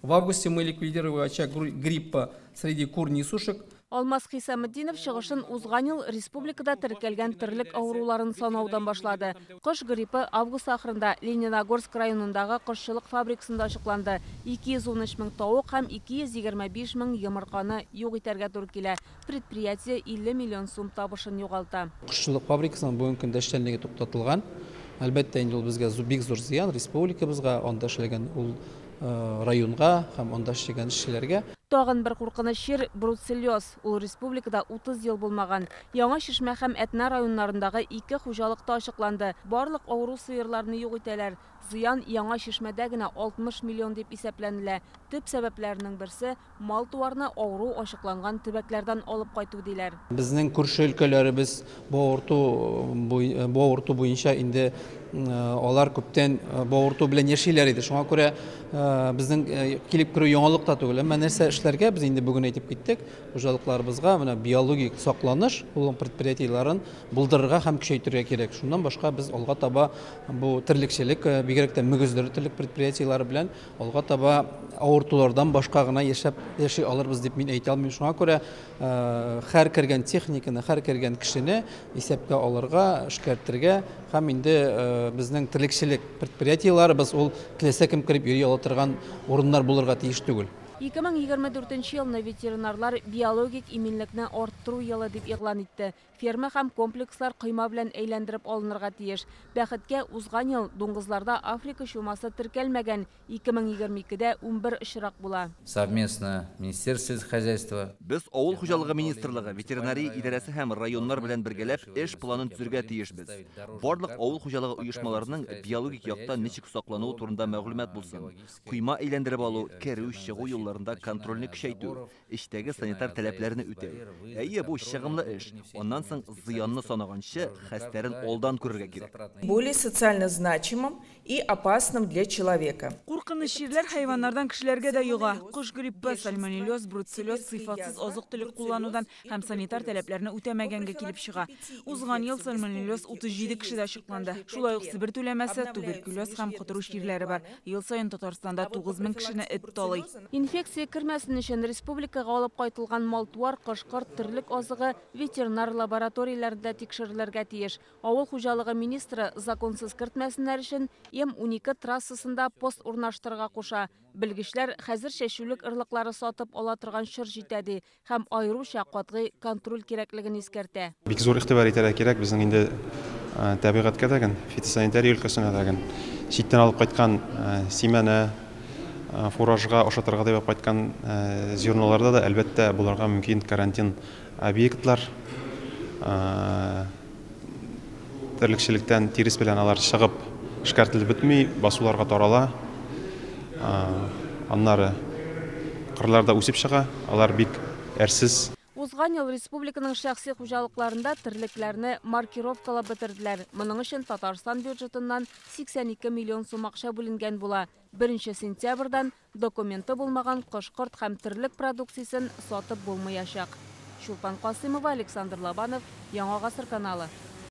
В августе мы ликвидировали очаг гриппа среди кур несушек. Алмаз Хисамиддинов шығышын узған ел республикада тіркелген тірлік ауруларын санаудан башлады. Қыш гриппі август ақырында Лениногорск районындағы құсшылық фабрикасында ашықланды. 213 мың тауық һәм 225 мың йомырқаны юк итәргә туры килә. Предприятие 50 миллион сум табышын югалта. Құсшылық фабрикасының бүгінгі күндә эшләнлеге туктатылган. Әлбәттә, инде ул безгә бик зур зыян республикабызга, анда эшләгән ул районга һәм анда эшләгән эшчеләргә. Тагын бер куркыныч чир бруцеллез. Ул республикада 30 ел булмаган. Яңа Шишмә һәм Әтнә районнарындагы 2 хуҗалыкта ачыкланды. Барлык авыру сыерларны юк итәләр. Зыян Яңа Шишмәдә генә 60 миллион дип исәпләнелә. Төп сәбәпләрнең берсе мал туарны авыру ачыкланган төбәкләрдән алып кайту диләр. Безнең күрше өлкәләребез бу авырту буенча инде алар күптән бу авырту белән яшиләр иде. Шуңа күрә безнең килеп керү яңалык та түгел. Әмма нәрсә эшләргә без инде бүген әйтеп киттек. Хуҗалыкларыбызга менә биологик сакланыш, ул предприятиеләрен булдырырга һәм көчәйтергә кирәк. Шуннан башка без алга таба бу терлекчелек, бигрәк тә мөгезләр терлек предприятиеләре белән алга таба авыртулардан башка гына яши алырбыз дип мин әйтә алмыйм. Шуңа күрә һәр кергән техниканы, һәр кергән кешене исәпкә алырга, эшкәртергә һәм инде безнең терлекчелек предприятиеләребез ул киләсә кем кирип йөри ала торган урыннар булырга тиеш түгел. 2024 елны ветеринарлар биологик иминлекне арттыру елы дип игълан итте. Ферма һәм комплекслар койма белән әйләндереп алынырга тиеш. Бәхеткә, узган ел дуңгызларда Африка чумасы теркәлмәгән, 2022дә 11 очрак була. Совместно Министерство хозяйства. Без авыл хуҗалыгы министрлыгы, ветеринария идарәсе һәм районнар белән бергәләп эш планын төзергә тиешбез. Барлык авыл хуҗалыгы оешмаларының биологик якта ничек саклануы турында мәгълүмат булсын. Койма әйләндереп алу, керү, чыгу юлларында контрольне көчәйтү, эштәге санитар таләпләрне үтәү. Әйе, бу чыгымлы эш. Аннан соң зыянны санаганчы хәстәрен алдан күрергә кирәк. Более социально значимым и опасным для человека. Куркыныч чирләр хайваннардан кешеләргә дә юга. Куш гриппы, сальмонеллез, бруцеллез сыйфатсыз азык-төлек кулланудан һәм санитар таләпләрне үтәмәгәнгә килеп чыга. Узган ел сальмонеллез 37 кешедә ачыкланды. Шулай ук Себер түләмәсе, туберкулез һәм котыру чирләре бар. Ел саен Татарстанда 9000 кешене эт талый. Инфекция кермәсен өчен республикага алып кайтылган мал-туар, кош-корт, терлек азыгы ветеринар лабораторияләрендә тикшерелергә тиеш. Авыл хуҗалыгы министры законсыз кертмәсеннәр өчен М12 трассасында пост урнаштырырга куша. Белгечләр хәзер чәчүлек ырлыклары сатып ала торган чор җитәди һәм айруча катгый контроль кирәклеген искәртә. Бик зур игътибар итәргә кирәк безнең инде табигатькә дәгән, фитосанитария өлкәсенә дәгән, читтән алып кайткан симәне, фуражга ашатырга дип кайткан зерноларда да әлбәттә буларга мөмкин карантин объектлар, терлекчелектән тирис белән алар чыгып эшкәртелеп бетми, басуларга тарала. Аннары кырларда үсеп чыга, алар бик әрсез. Узган ел республиканың шәхси хуҗалыкларында терлекләрне маркировкалап бетерделәр. Моның өчен Татарстан бюджетыннан 82 миллион сум акча бүленгән була. 1 сентябрьдән документы булмаган кош-корт һәм терлек продукциясын сатып булмаячак. Шулпан Касыймова, Александр Лобанов, Яңа Гасыр каналы.